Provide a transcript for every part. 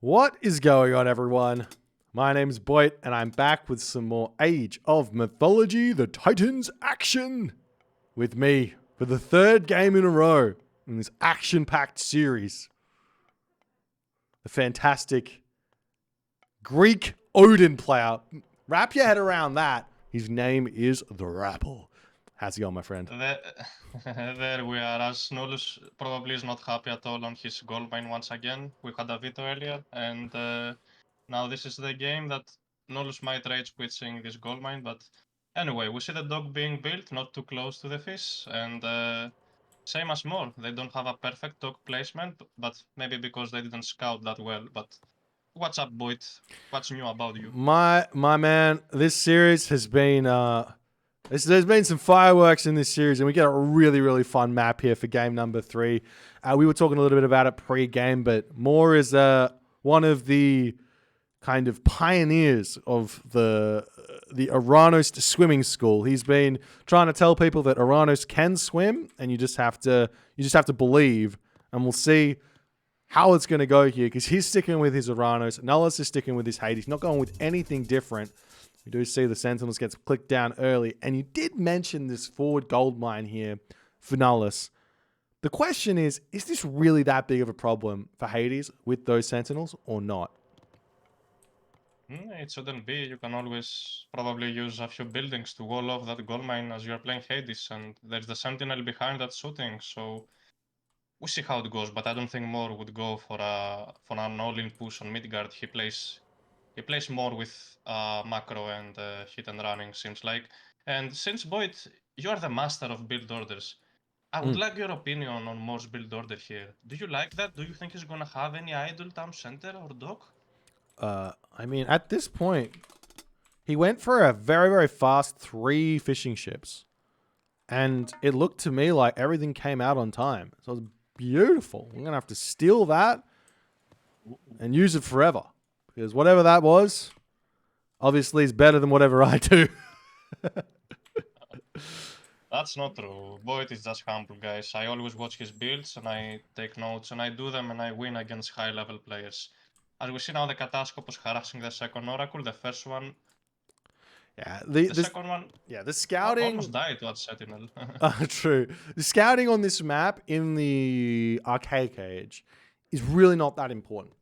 What is going on, everyone? My name's Boit, and I'm back with some more Age of Mythology, the Titans action with me for the third game in a row in this action-packed series. The fantastic Greek Odin player. Wrap your head around that. His name is the Rapl. How's it going, my friend? There we are, as Nullus probably is not happy at all on his gold mine once again. We had a veto earlier, and now this is the game that Nullus might rage quit seeing this gold mine, but anyway, we see the dog being built, not too close to the fish, and same as more. They don't have a perfect dog placement, but maybe because they didn't scout that well, but what's up, Boit? What's new about you? My man, this series has been... There's been some fireworks in this series, and we get a really, really fun map here for game number 3. We were talking a little bit about it pre-game, but Moore is one of the kind of pioneers of the Oranos swimming school. He's been trying to tell people that Oranos can swim, and you just have to believe. And we'll see how it's going to go here, because he's sticking with his Oranos. Nullus is sticking with his Hades. Not going with anything different. We do see the Sentinels gets clicked down early. And you did mention this forward gold mine here for Nullus. The question is this really that big of a problem for Hades with those Sentinels or not? It shouldn't be. You can always probably use a few buildings to wall off that gold mine as you're playing Hades, and there's the Sentinel behind that shooting, so we'll see how it goes, but I don't think Moore would go for an all-in push on Midgard. He plays more with macro and hit and running, seems like. And since Boyd, you are the master of build orders, I would like your opinion on Moore's build order here. Do you like that? Do you think he's gonna have any idle town center or dock? I mean, at this point, he went for a very, very fast 3 fishing ships. And it looked to me like everything came out on time. So it was beautiful. I'm going to have to steal that and use it forever. Because whatever that was, obviously is better than whatever I do. That's not true. Boyd is just humble, guys. I always watch his builds and I take notes and I do them and I win against high-level players. As we see now, the Catastrophe harassing the second Oracle. The first one... Yeah, the second one... Yeah, the scouting... almost died to that Sentinel. True. The scouting on this map in the Archaic Age is really not that important.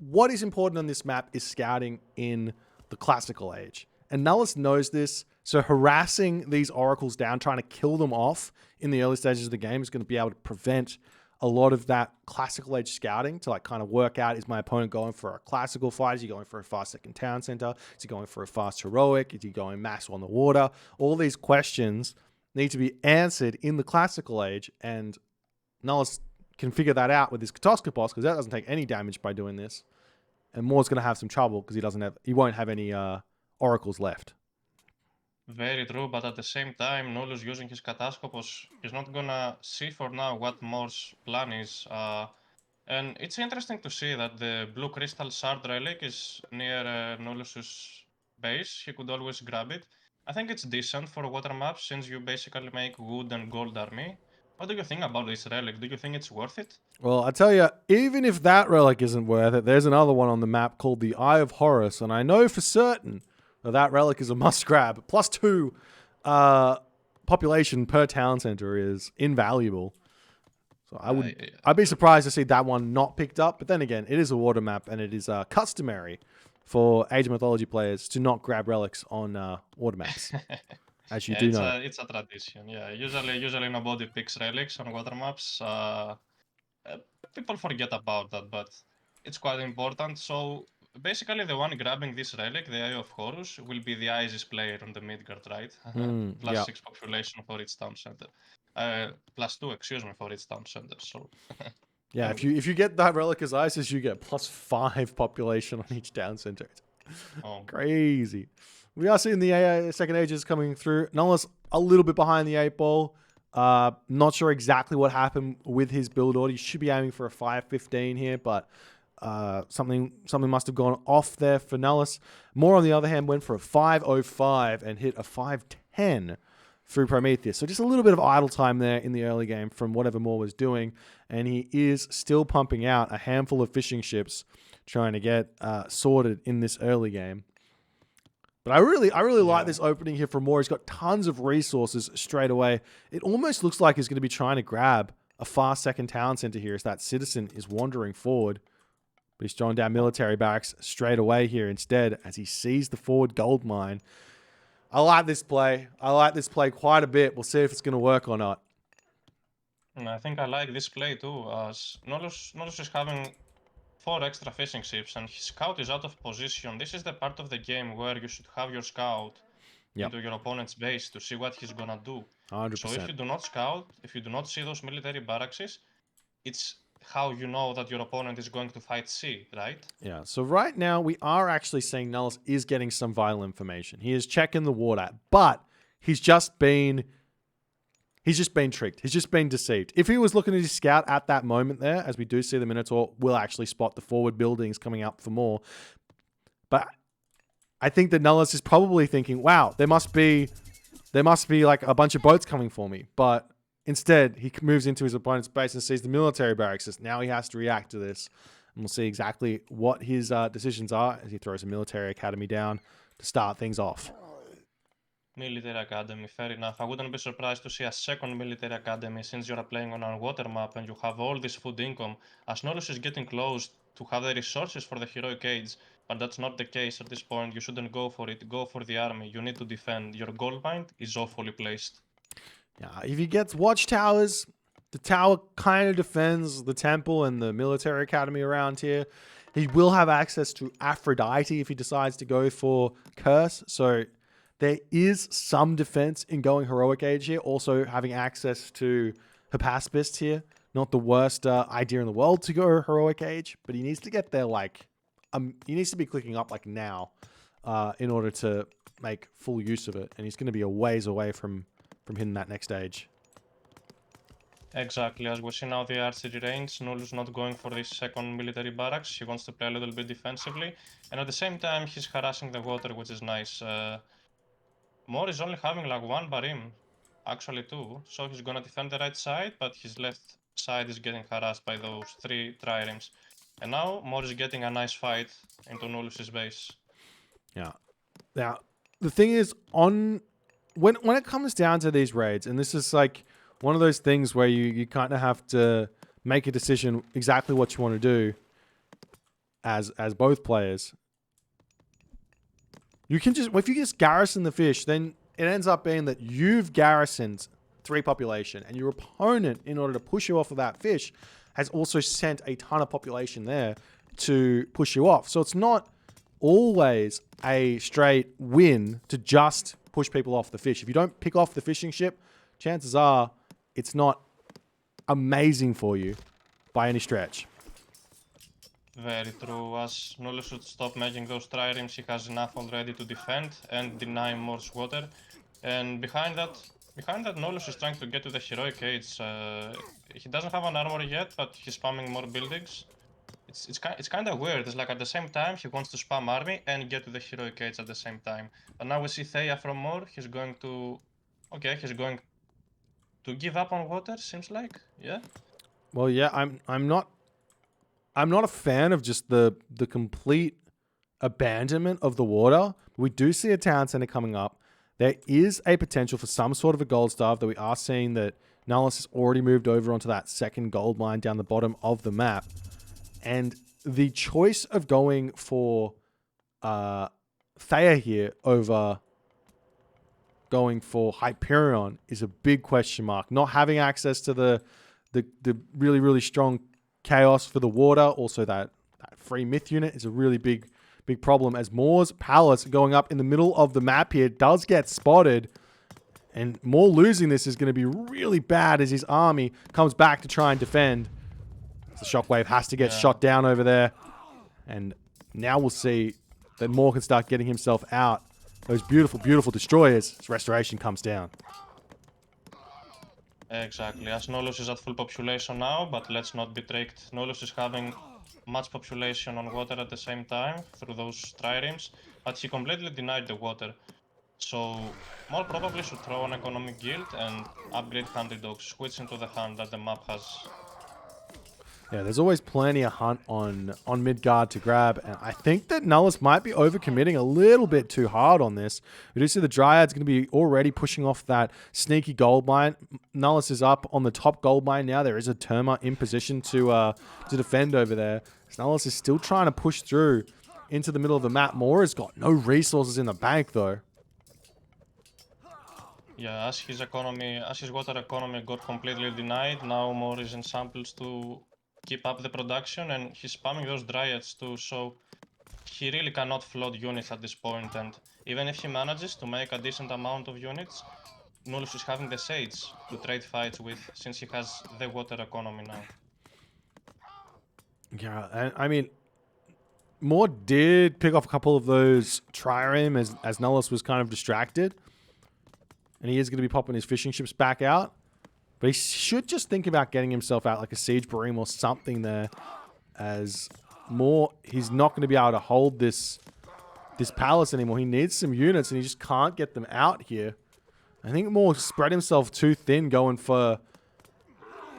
What is important on this map is scouting in the Classical Age. And Nullus knows this, so harassing these Oracles down, trying to kill them off in the early stages of the game is going to be able to prevent a lot of that Classical Age scouting to like kind of work out, is my opponent going for a classical fight? Is he going for a fast second town center? Is he going for a fast heroic? Is he going mass on the water? All these questions need to be answered in the Classical Age, and Nullus can figure that out with his Catastrophe, because that doesn't take any damage by doing this. And Moore's going to have some trouble because he won't have any Oracles left. Very true, but at the same time, Nullus using his Catastropos, he's not gonna see for now what Moore's plan is. And it's interesting to see that the Blue Crystal Shard Relic is near Nullus's base. He could always grab it. I think it's decent for water maps, since you basically make wood and gold army. What do you think about this relic? Do you think it's worth it? Well, I tell you, even if that relic isn't worth it, there's another one on the map called the Eye of Horus, and I know for certain that relic is a must grab. +2 population per town center is invaluable. So I'd be surprised to see that one not picked up. But then again, it is a water map, and it is customary for Age of Mythology players to not grab relics on water maps, as you do know. It's a tradition. Yeah, usually nobody picks relics on water maps. People forget about that, but it's quite important. So basically, the one grabbing this relic, the Eye of Horus, will be the Isis player on the Midgard, right? +6 population for its town center. +2, excuse me, for its town center. So yeah, if you get that relic as Isis, you get +5 population on each town center. Crazy. We are seeing the second ages coming through. Nullus a little bit behind the 8 ball. Not sure exactly what happened with his build order. He should be aiming for a 5-15 here, but something must have gone off there for Nullus. Moore, on the other hand, went for a 5-05 and hit a 5-10 through Prometheus. So just a little bit of idle time there in the early game from whatever Moore was doing. And he is still pumping out a handful of fishing ships trying to get sorted in this early game. But I really like this opening here from Moore. He's got tons of resources straight away. It almost looks like he's going to be trying to grab a fast second town center here as that citizen is wandering forward. But he's throwing down military barracks straight away here instead as he sees the forward gold mine. I like this play. I like this play quite a bit. We'll see if it's going to work or not. I think I like this play too, as Nullus is having 4 extra fishing ships and his scout is out of position. This is the part of the game where you should have your scout into your opponent's base to see what he's gonna do. 100%. So if you do not scout, if you do not see those military barracks, it's how you know that your opponent is going to fight C, right? Yeah, so right now we are actually seeing Nullus is getting some vital information. He is checking the water, but he's just been tricked. He's just been deceived. If he was looking at his scout at that moment there, as we do see the Minotaur will actually spot the forward buildings coming up for more. But I think that Nullus is probably thinking, wow, there must be like a bunch of boats coming for me. But instead, he moves into his opponent's base and sees the military barracks. Now he has to react to this. And we'll see exactly what his decisions are as he throws a military academy down to start things off. Military Academy, fair enough. I wouldn't be surprised to see a second Military Academy since you're playing on our water map and you have all this food income. As Nullus is getting close to have the resources for the Heroic Age, but that's not the case at this point. You shouldn't go for it. Go for the army. You need to defend. Your gold mine is awfully placed. Yeah, if he gets watchtowers, the tower kind of defends the temple and the military academy around here. He will have access to Aphrodite if he decides to go for Curse. So there is some defense in going Heroic Age here. Also having access to Hypaspist here. Not the worst idea in the world to go Heroic Age, but he needs to get there he needs to be clicking up like now in order to make full use of it. And he's going to be a ways away from hitting that next stage. Exactly, as we see now the archery range, Nullus not going for this second military barracks. He wants to play a little bit defensively. And at the same time, he's harassing the water, which is nice. Moore is only having like 1 barim, actually 2. So he's gonna defend the right side, but his left side is getting harassed by those 3 triremes. And now Moore is getting a nice fight into Nullus's base. Yeah. Now, the thing is, when it comes down to these raids, and this is like one of those things where you kind of have to make a decision exactly what you want to do as both players. If you just garrison the fish, then it ends up being that you've garrisoned 3 population, and your opponent, in order to push you off of that fish, has also sent a ton of population there to push you off. So it's not always a straight win to just push people off the fish. If you don't pick off the fishing ship, chances are it's not amazing for you by any stretch. Very true. As Nullus should stop making those triremes, he has enough already to defend and deny Moore's water. And behind that, Nullus is trying to get to the Heroic Age. He doesn't have an armor yet, but he's spamming more buildings. It's kind of weird. It's like at the same time he wants to spam army and get to the Heroic Age at the same time. But now we see Theia from Moore. He's going to give up on water. Seems like, yeah. Well, yeah, I'm not a fan of just the complete abandonment of the water. We do see a town center coming up. There is a potential for some sort of a gold starve that we are seeing that Nullus has already moved over onto that second gold mine down the bottom of the map. And the choice of going for Theia here over going for Hyperion is a big question mark. Not having access to the really, really strong chaos for the water, also that free myth unit is a really big problem, as Moore's palace going up in the middle of the map here does get spotted, and Moore losing this is going to be really bad as his army comes back to try and defend. The shockwave has to get shot down over there, and now we'll see that Moore can start getting himself out. Those beautiful, beautiful destroyers as restoration comes down. Exactly, as Nullus is at full population now, but let's not be tricked. Nullus is having much population on water at the same time through those triremes, but he completely denied the water. So more probably should throw an economic guild and upgrade Hunter Dog, switch into the hunt that the map has. Yeah, there's always plenty of hunt on Midgard to grab, and I think that Nullus might be overcommitting a little bit too hard on this. We do see the Dryad's going to be already pushing off that sneaky gold mine. Nullus is up on the top gold mine now. There is a Terma in position to defend over there. Nullus is still trying to push through into the middle of the map. Mora's got no resources in the bank, though. Yeah, as his water economy got completely denied, now More is in samples to keep up the production, and he's spamming those dryads too, so he really cannot float units at this point, and even if he manages to make a decent amount of units, Nullus is having the Sage to trade fights with, since he has the water economy now. Yeah, and I mean, Moore did pick off a couple of those trireme as Nullus was kind of distracted. And he is going to be popping his fishing ships back out. But he should just think about getting himself out like a siege bareme or something there. As Moore, he's not going to be able to hold this palace anymore. He needs some units and he just can't get them out here. I think Moore spread himself too thin going for...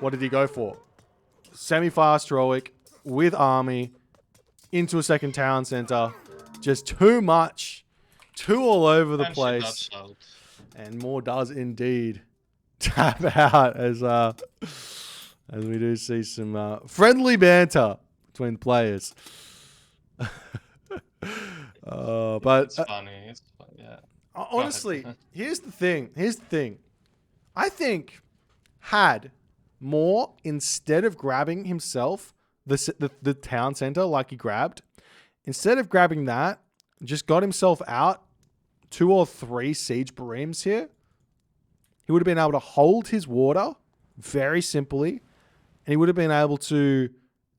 What did he go for? Semi-fast heroic with army into a second town center. Just too much. Too all over the place. And Moore does indeed tap out as we do see some friendly banter between the players. But it's funny. It's fun, yeah. Honestly, here's the thing. I think had Moore, instead of grabbing himself the town center like he grabbed, instead of grabbing that, just got himself out 2 or 3 siege baremes here, he would have been able to hold his water very simply, and he would have been able to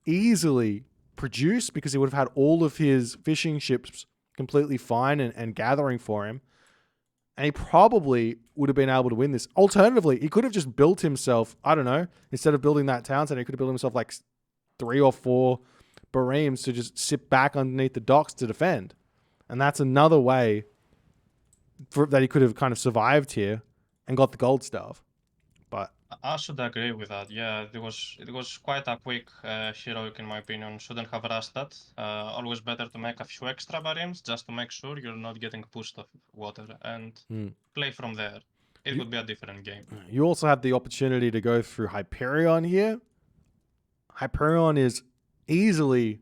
easily produce because he would have had all of his fishing ships completely fine and gathering for him, and he probably would have been able to win this. Alternatively, he could have just built himself, I don't know, instead of building that town center, he could have built himself like 3 or 4 baremes to just sit back underneath the docks to defend. And that's another way that he could have kind of survived here and got the gold staff. But I should agree with that. Yeah, it was quite a quick heroic in my opinion. Shouldn't have rushed that. Always better to make a few extra baremes just to make sure you're not getting pushed off water and play from there. It would be a different game. You also had the opportunity to go through Hyperion here. Hyperion is easily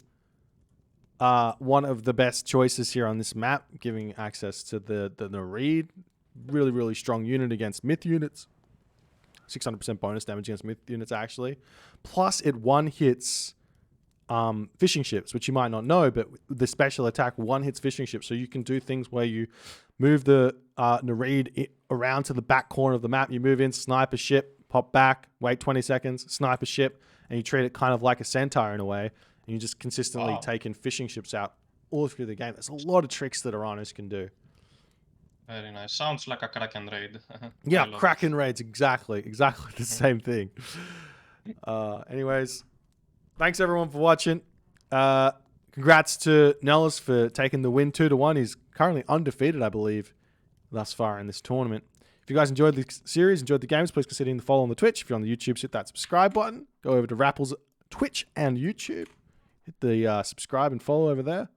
one of the best choices here on this map, giving access to the Nereid. Really, really strong unit against myth units. 600% bonus damage against myth units, actually. Plus, it one-hits fishing ships, which you might not know, but the special attack one-hits fishing ships. So you can do things where you move the Nereid around to the back corner of the map. You move in, snipe a ship, pop back, wait 20 seconds, snipe a ship, and you treat it kind of like a centaur in a way. And you just consistently taking fishing ships out all through the game. There's a lot of tricks that Oranos can do. Very nice. Sounds like a Kraken raid. Yeah, Kraken raids, exactly the same thing. Anyways, thanks everyone for watching. Congrats to Nullus for taking the win 2-1. He's currently undefeated, I believe, thus far in this tournament. If you guys enjoyed the series, enjoyed the games, please consider hitting the follow on the Twitch. If you're on the YouTube, hit that subscribe button. Go over to Rapl's Twitch and YouTube. Hit the subscribe and follow over there.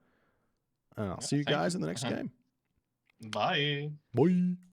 And I'll see you guys in the next game. Bye. Bye.